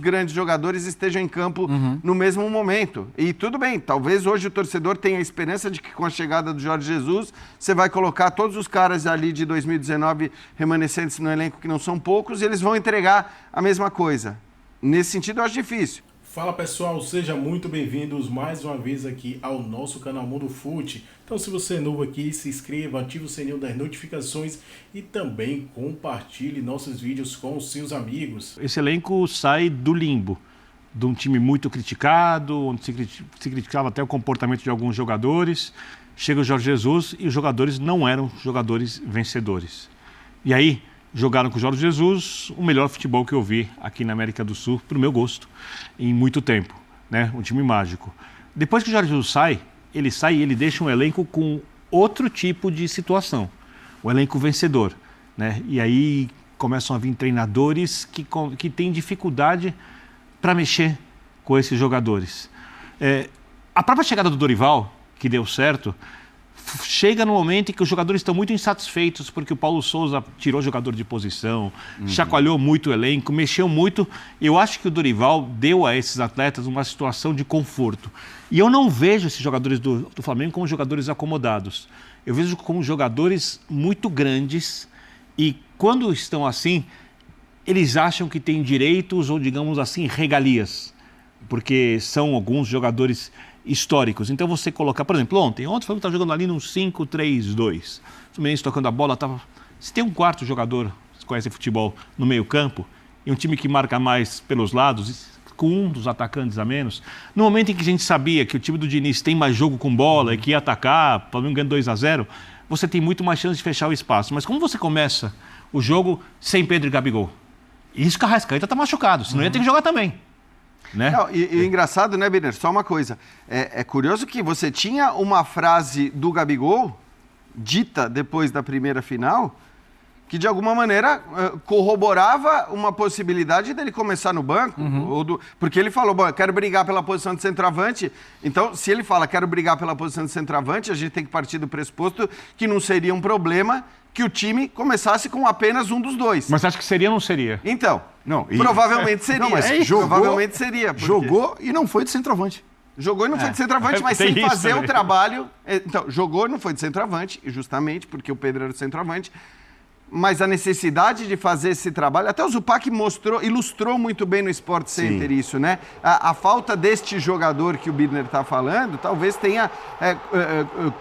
grandes jogadores estejam em campo no mesmo momento. E tudo bem, talvez hoje o torcedor tenha a esperança de que com a chegada do Jorge Jesus, você vai colocar todos os caras ali de 2019 remanescentes no elenco, que não são poucos, e eles vão entregar a mesma coisa. Nesse sentido, eu acho difícil. Fala pessoal, sejam muito bem-vindos mais uma vez aqui ao nosso canal Mundo Fute. Então se você é novo aqui, se inscreva, ative o sininho das notificações e também compartilhe nossos vídeos com os seus amigos. Esse elenco sai do limbo, de um time muito criticado, onde se criticava até o comportamento de alguns jogadores. Chega o Jorge Jesus e os jogadores não eram jogadores vencedores. E aí jogaram com o Jorge Jesus o melhor futebol que eu vi aqui na América do Sul, para o meu gosto, em muito tempo, né? Um time mágico. Depois que o Jorge Jesus sai e ele deixa um elenco com outro tipo de situação, o elenco vencedor, né? E aí começam a vir treinadores que têm dificuldade para mexer com esses jogadores. A própria chegada do Dorival, que deu certo, chega no momento em que os jogadores estão muito insatisfeitos porque o Paulo Souza tirou jogador de posição, chacoalhou muito o elenco, mexeu muito. Eu acho que o Dorival deu a esses atletas uma situação de conforto. E eu não vejo esses jogadores do Flamengo como jogadores acomodados. Eu vejo como jogadores muito grandes e quando estão assim, eles acham que têm direitos ou, digamos assim, regalias. Porque são alguns jogadores históricos. Então você colocar, por exemplo, ontem o Flamengo estava jogando ali num 5-3-2. O Fluminense tocando a bola, se tem um quarto jogador que conhece futebol no meio-campo e um time que marca mais pelos lados, com um dos atacantes a menos, no momento em que a gente sabia que o time do Diniz tem mais jogo com bola e que ia atacar, o Flamengo ganhando 2-0, você tem muito mais chance de fechar o espaço. Mas como você começa o jogo sem Pedro e Gabigol? Isso que a Arrascaeta está machucado, senão ia ter que jogar também. Né? Não, e engraçado, né, Birner? Só uma coisa. É curioso que você tinha uma frase do Gabigol, dita depois da primeira final, que de alguma maneira corroborava uma possibilidade dele começar no banco. Porque ele falou, bom, eu quero brigar pela posição de centroavante. Então, se ele fala, quero brigar pela posição de centroavante, a gente tem que partir do pressuposto que não seria um problema que o time começasse com apenas um dos dois. Mas acha que seria ou não seria? Então, provavelmente seria. Não, mas provavelmente seria. Jogou e não foi de centroavante. Jogou e não foi de centroavante, mas sem fazer o trabalho. Então, jogou e não foi de centroavante, justamente porque o Pedro era o centroavante. Mas a necessidade de fazer esse trabalho, até o Zupac ilustrou muito bem no Sport Center isso, né? A falta deste jogador que o Birner está falando, talvez tenha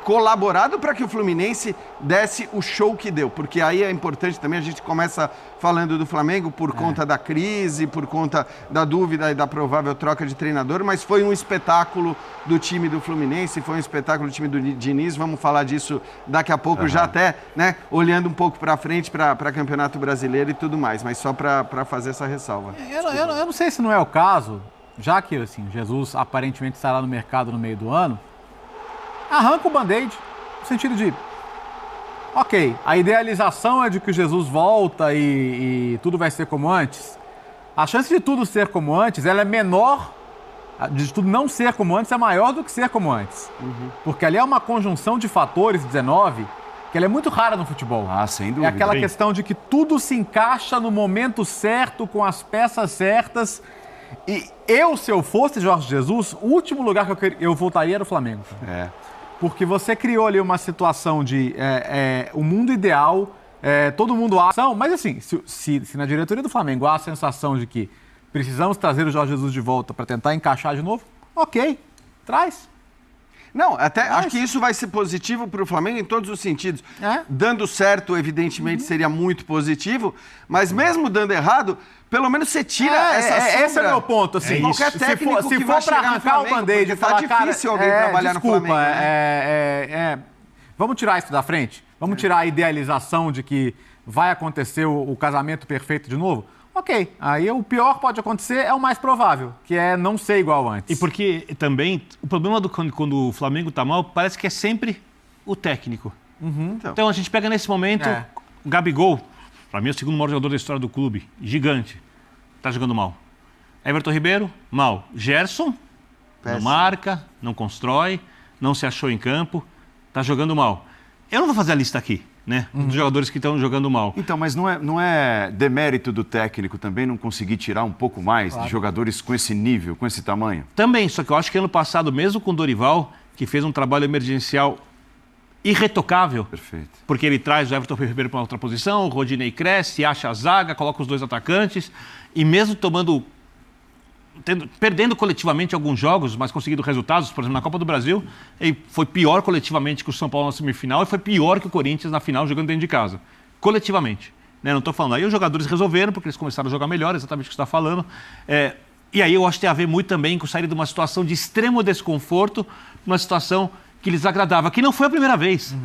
colaborado para que o Fluminense desse o show que deu. Porque aí é importante também, a gente começa falando do Flamengo por conta da crise, por conta da dúvida e da provável troca de treinador, mas foi um espetáculo do time do Fluminense, foi um espetáculo do time do Diniz, vamos falar disso daqui a pouco, já até, né, olhando um pouco para frente, para Campeonato Brasileiro e tudo mais, mas só para fazer essa ressalva. Eu não sei se não é o caso, já que assim, Jesus aparentemente estará no mercado no meio do ano, arranca o band-aid, no sentido de, ok, a idealização é de que o Jesus volta e tudo vai ser como antes. A chance de tudo ser como antes, ela é menor, de tudo não ser como antes, é maior do que ser como antes. Porque ali é uma conjunção de fatores, 19, que ela é muito rara no futebol. Sem dúvida. É aquela questão de que tudo se encaixa no momento certo, com as peças certas. E se eu fosse Jorge Jesus, o último lugar que eu voltaria era o Flamengo. Porque você criou ali uma situação de o mundo ideal, todo mundo acha... Mas assim, se na diretoria do Flamengo há a sensação de que precisamos trazer o Jorge Jesus de volta para tentar encaixar de novo, ok, traz. Não, até acho que isso vai ser positivo para o Flamengo em todos os sentidos. Dando certo, evidentemente, seria muito positivo, mas mesmo dando errado, pelo menos você tira essa sombra. Esse é o meu ponto, assim. Qualquer técnico se for para arrancar o band-aid e falar, difícil alguém trabalhar no Flamengo. Vamos tirar isso da frente? Vamos tirar a idealização de que vai acontecer o casamento perfeito de novo? Ok, aí o pior pode acontecer, é o mais provável, que é não ser igual antes. E porque também, o problema quando o Flamengo tá mal, parece que é sempre o técnico. Então a gente pega nesse momento, o Gabigol, para mim é o segundo maior jogador da história do clube, gigante, tá jogando mal. Everton Ribeiro, mal. Gerson, não marca, não constrói, não se achou em campo, tá jogando mal. Eu não vou fazer a lista aqui. né? Dos jogadores que estão jogando mal. Então, mas não é demérito do técnico também não conseguir tirar um pouco mais de jogadores com esse nível, com esse tamanho? Também, só que eu acho que ano passado, mesmo com o Dorival, que fez um trabalho emergencial irretocável, Perfeito. porque ele traz o Everton Ribeiro para outra posição, o Rodinei cresce, acha a zaga, coloca os dois atacantes, e mesmo perdendo coletivamente alguns jogos, mas conseguindo resultados, por exemplo, na Copa do Brasil, ele foi pior coletivamente que o São Paulo na semifinal e foi pior que o Corinthians na final jogando dentro de casa. Coletivamente. Né? Não estou falando. Aí os jogadores resolveram, porque eles começaram a jogar melhor, exatamente o que você está falando. E aí eu acho que tem a ver muito também com sair de uma situação de extremo desconforto, uma situação que lhes agradava, que não foi a primeira vez.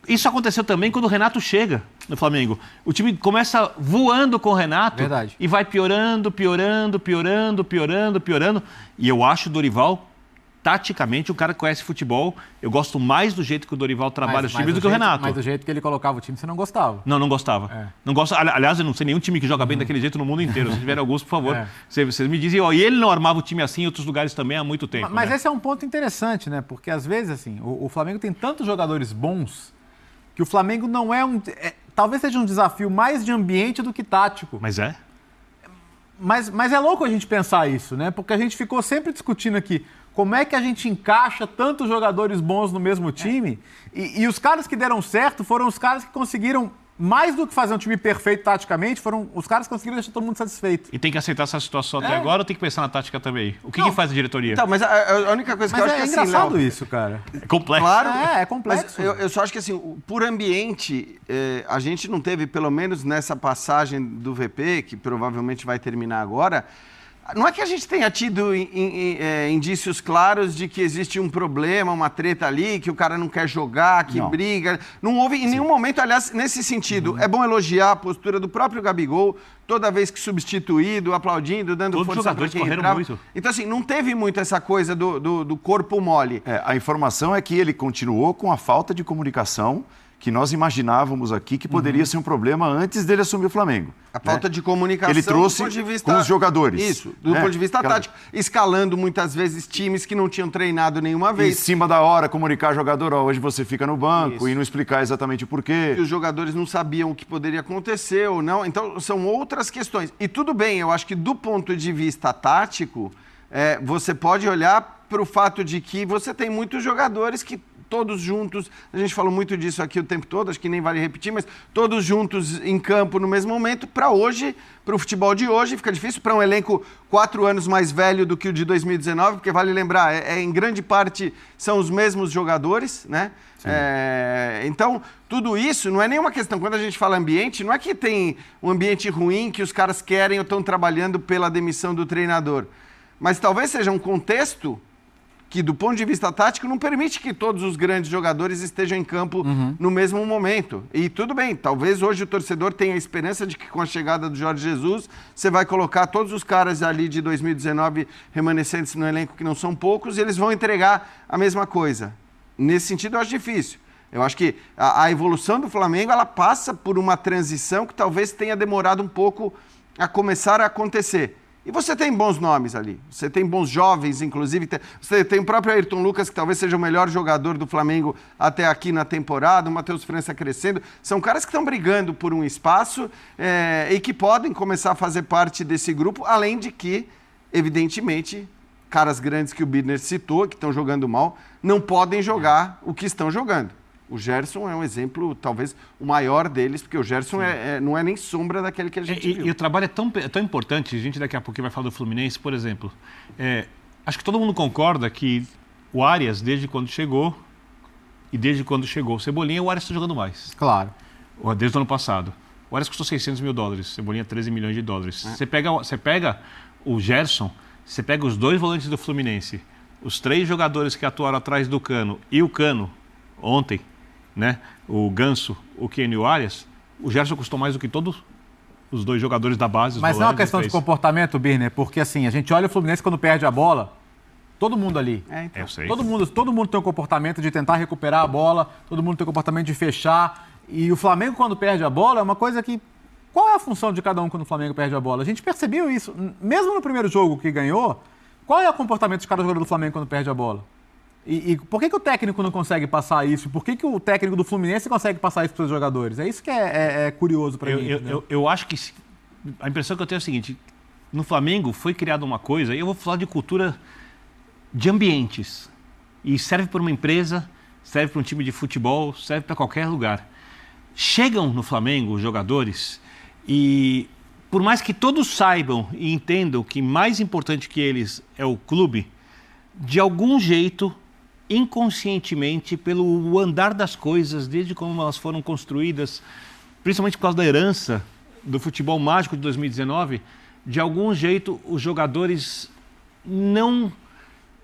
Isso aconteceu também quando o Renato chega no Flamengo. O time começa voando com o Renato. Verdade. E vai piorando. E eu acho o Dorival, taticamente, um cara que conhece futebol. Eu gosto mais do jeito que o Dorival trabalha os times do que o Renato. Mas do jeito que ele colocava o time, você não gostava. Não gostava. Não gosto, aliás, eu não sei nenhum time que joga bem daquele jeito no mundo inteiro. Se tiver alguns, por favor, vocês me dizem. E ele não armava o time assim em outros lugares também há muito tempo. Mas né? esse é um ponto interessante, né? Porque às vezes, assim, o Flamengo tem tantos jogadores bons que o Flamengo não é talvez seja um desafio mais de ambiente do que tático. Mas é? Mas é louco a gente pensar isso, né? Porque a gente ficou sempre discutindo aqui como é que a gente encaixa tantos jogadores bons no mesmo time e os caras que deram certo foram os caras que conseguiram, mais do que fazer um time perfeito taticamente, foram os caras que conseguiram deixar todo mundo satisfeito. E tem que aceitar essa situação até agora ou tem que pensar na tática também? O que faz a diretoria? Então, mas a única coisa que eu acho que engraçado Léo, isso, cara. É complexo. Claro. É complexo. Mas eu só acho que, assim, por ambiente, a gente não teve, pelo menos nessa passagem do VP, que provavelmente vai terminar agora, não é que a gente tenha tido indícios claros de que existe um problema, uma treta ali, que o cara não quer jogar, que briga. Não houve em nenhum momento, aliás, nesse sentido. É bom elogiar a postura do próprio Gabigol, toda vez que substituído, aplaudindo, dando Todos força os jogadores para quem correram entrava. muito. Então, assim, não teve muito essa coisa do corpo mole. A informação é que ele continuou com a falta de comunicação que nós imaginávamos aqui que poderia ser um problema antes dele assumir o Flamengo. A falta de comunicação ele trouxe do ponto de vista, com os jogadores. Isso, do ponto de vista tático. Escalando muitas vezes times que não tinham treinado nenhuma Em vez. cima da hora, comunicar jogador, hoje você fica no banco e não explicar exatamente o porquê. E os jogadores não sabiam o que poderia acontecer ou não. Então, são outras questões. E tudo bem, eu acho que do ponto de vista tático, você pode olhar para o fato de que você tem muitos jogadores que todos juntos, a gente falou muito disso aqui o tempo todo, acho que nem vale repetir, mas todos juntos em campo no mesmo momento, para hoje, para o futebol de hoje, fica difícil para um elenco 4 anos mais velho do que o de 2019, porque vale lembrar, em grande parte são os mesmos jogadores, né? Então, tudo isso não é nenhuma questão, quando a gente fala ambiente, não é que tem um ambiente ruim que os caras querem ou estão trabalhando pela demissão do treinador, mas talvez seja um contexto que, do ponto de vista tático, não permite que todos os grandes jogadores estejam em campo no mesmo momento. E tudo bem, talvez hoje o torcedor tenha a esperança de que com a chegada do Jorge Jesus, você vai colocar todos os caras ali de 2019 remanescentes no elenco, que não são poucos, e eles vão entregar a mesma coisa. Nesse sentido, eu acho difícil. Eu acho que a evolução do Flamengo, ela passa por uma transição que talvez tenha demorado um pouco a começar a acontecer. E você tem bons nomes ali, você tem bons jovens, inclusive, você tem o próprio Ayrton Lucas, que talvez seja o melhor jogador do Flamengo até aqui na temporada, o Matheus França crescendo, são caras que estão brigando por um espaço e que podem começar a fazer parte desse grupo, além de que, evidentemente, caras grandes que o Birner citou, que estão jogando mal, não podem jogar o que estão jogando. O Gerson é um exemplo, talvez, o maior deles, porque o Gerson não é nem sombra daquele que a gente viu. E o trabalho é tão importante, a gente daqui a pouco vai falar do Fluminense, por exemplo. Acho que todo mundo concorda que o Arias, desde quando chegou, e desde quando chegou o Cebolinha, o Arias está jogando mais. Claro. Desde o ano passado. O Arias custou 600 mil dólares, Cebolinha 13 milhões de dólares. Você pega o Gerson, você pega os 2 volantes do Fluminense, os 3 jogadores que atuaram atrás do Cano e o Cano, ontem, né? O Ganso, o Keno e o Arias, o Gerson custou mais do que todos os 2 jogadores da base. Mas não é uma questão de comportamento, Birner, porque assim, a gente olha o Fluminense quando perde a bola, todo mundo ali. Eu sei. Todo mundo tem um comportamento de tentar recuperar a bola, todo mundo tem um comportamento de fechar. E o Flamengo, quando perde a bola, é uma coisa que... Qual é a função de cada um quando o Flamengo perde a bola? A gente percebeu isso. Mesmo no primeiro jogo que ganhou, qual é o comportamento de cada jogador do Flamengo quando perde a bola? E por que o técnico não consegue passar isso? Por que o técnico do Fluminense consegue passar isso para os jogadores? É isso que é curioso para mim. Eu acho que a impressão que eu tenho é o seguinte: no Flamengo foi criada uma coisa, e eu vou falar de cultura de ambientes, e serve para uma empresa, serve para um time de futebol, serve para qualquer lugar. Chegam no Flamengo os jogadores e, por mais que todos saibam e entendam que mais importante que eles é o clube, de algum jeito, inconscientemente, pelo andar das coisas, desde como elas foram construídas, principalmente por causa da herança do futebol mágico de 2019, de algum jeito os jogadores não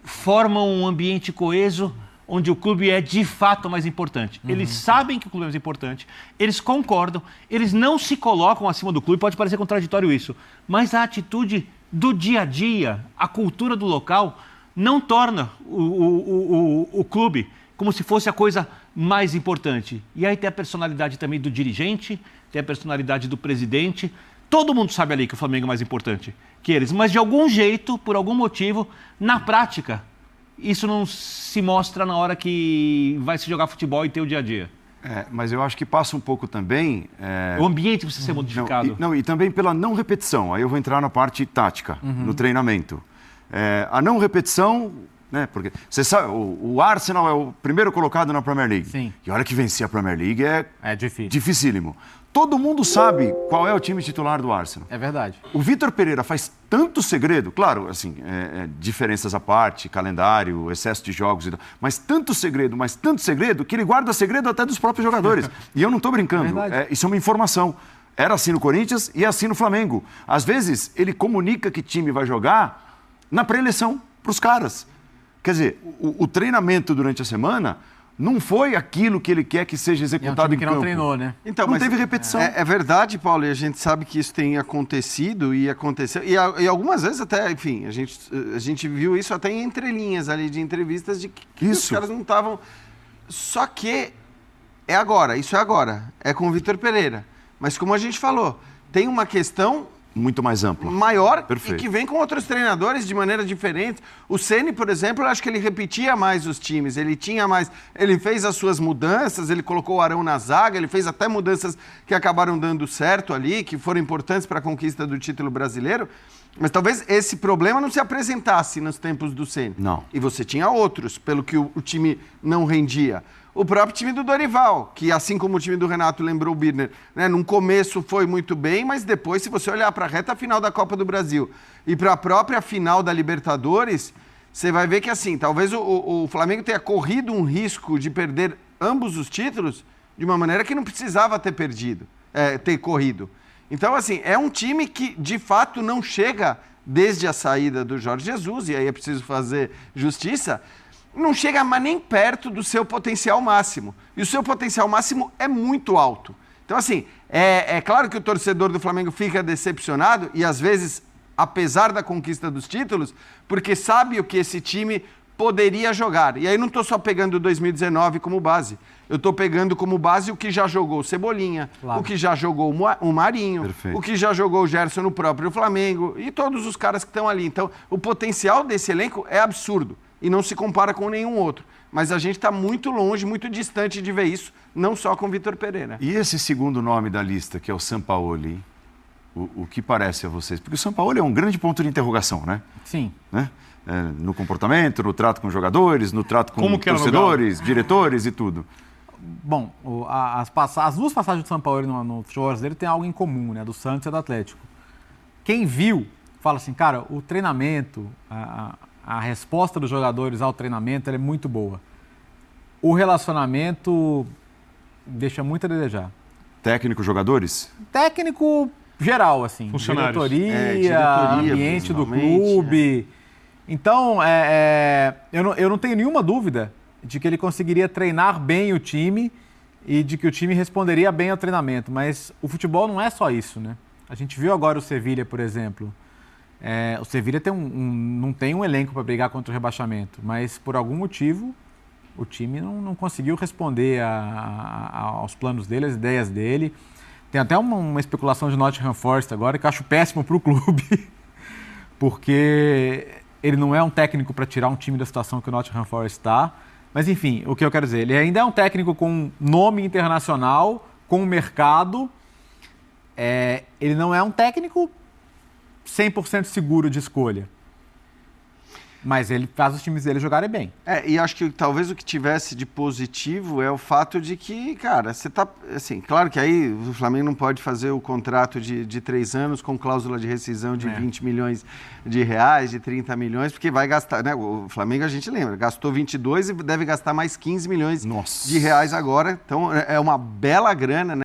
formam um ambiente coeso onde o clube é de fato mais importante. Eles sabem que o clube é mais importante, eles concordam, eles não se colocam acima do clube, pode parecer contraditório isso, mas a atitude do dia a dia, a cultura do local, não torna o clube como se fosse a coisa mais importante. E aí tem a personalidade também do dirigente, tem a personalidade do presidente. Todo mundo sabe ali que o Flamengo é mais importante que eles, mas de algum jeito, por algum motivo, na prática, isso não se mostra na hora que vai se jogar futebol e ter o dia a dia. Mas eu acho que passa um pouco também... O ambiente precisa ser modificado. E também pela não repetição. Aí eu vou entrar na parte tática, no treinamento. A não repetição, né? Porque você sabe, o Arsenal é o primeiro colocado na Premier League. Sim. E a hora que vencer a Premier League é difícil. Dificílimo. Todo mundo sabe qual é o time titular do Arsenal. É verdade. O Vitor Pereira faz tanto segredo, claro, assim, diferenças à parte, calendário, excesso de jogos, mas tanto segredo, que ele guarda segredo até dos próprios jogadores. E eu não estou brincando, isso é uma informação. Era assim no Corinthians e é assim no Flamengo. Às vezes, ele comunica que time vai jogar na pré-eleição para os caras. Quer dizer, o treinamento durante a semana não foi aquilo que ele quer que seja executado em campo. Não treinou, né? Então, não teve repetição. É verdade, Paulo, e a gente sabe que isso tem acontecido e aconteceu. E algumas vezes até, enfim, a gente viu isso até em entrelinhas ali de entrevistas de que os caras não estavam... Só que isso é agora, é com o Vitor Pereira. Mas como a gente falou, tem uma questão... muito mais ampla. Maior. Perfeito. E que vem com outros treinadores de maneira diferente. O Ceni, por exemplo, eu acho que ele repetia mais os times, ele fez as suas mudanças, ele colocou o Arão na zaga, ele fez até mudanças que acabaram dando certo ali, que foram importantes para a conquista do título brasileiro, mas talvez esse problema não se apresentasse nos tempos do Ceni. Não. E você tinha outros, pelo que o time não rendia. O próprio time do Dorival, que assim como o time do Renato, lembrou o Birner, né, num começo foi muito bem, mas depois, se você olhar para a reta final da Copa do Brasil e para a própria final da Libertadores, você vai ver que assim, talvez o Flamengo tenha corrido um risco de perder ambos os títulos de uma maneira que não precisava ter corrido. Então, assim, é um time que de fato não chega desde a saída do Jorge Jesus, e aí é preciso fazer justiça, não chega mais nem perto do seu potencial máximo. E o seu potencial máximo é muito alto. Então, assim, é claro que o torcedor do Flamengo fica decepcionado e, às vezes, apesar da conquista dos títulos, porque sabe o que esse time poderia jogar. E aí não estou só pegando 2019 como base. Eu estou pegando como base o que já jogou o Cebolinha, claro, o que já jogou o Marinho, perfeito, o que já jogou o Gerson no próprio Flamengo e todos os caras que estão ali. Então, o potencial desse elenco é absurdo. E não se compara com nenhum outro. Mas a gente está muito longe, muito distante de ver isso, não só com o Vitor Pereira. E esse segundo nome da lista, que é o Sampaoli, o que parece a vocês? Porque o Sampaoli é um grande ponto de interrogação, né? Sim. Né? No comportamento, no trato com jogadores, no trato com torcedores, diretores e tudo. Bom, as duas passagens do Sampaoli no futebol brasileiro tem algo em comum, né? Do Santos e do Atlético. Quem viu, fala assim, cara, o treinamento... A resposta dos jogadores ao treinamento é muito boa. O relacionamento deixa muito a desejar. Técnico, jogadores? Técnico geral, assim. Funcionários. Diretoria, ambiente do clube. Então, eu não tenho nenhuma dúvida de que ele conseguiria treinar bem o time e de que o time responderia bem ao treinamento. Mas o futebol não é só isso, né? A gente viu agora o Sevilha, por exemplo. O Sevilha não tem um elenco para brigar contra o rebaixamento, mas por algum motivo o time não conseguiu responder aos planos dele, às ideias dele. Tem até uma especulação de Nottingham Forest agora que eu acho péssimo para o clube, porque ele não é um técnico para tirar um time da situação que o Nottingham Forest está. Mas, enfim, o que eu quero dizer, ele ainda é um técnico com nome internacional, com mercado. Ele não é um técnico 100% seguro de escolha. Mas ele faz os times dele jogarem bem. E acho que talvez o que tivesse de positivo é o fato de que, cara, você tá... Assim, claro que aí o Flamengo não pode fazer o contrato de 3 anos com cláusula de rescisão de 20 milhões de reais, de 30 milhões, porque vai gastar, né? O Flamengo, a gente lembra, gastou 22 e deve gastar mais 15 milhões de reais agora. Então, é uma bela grana, né?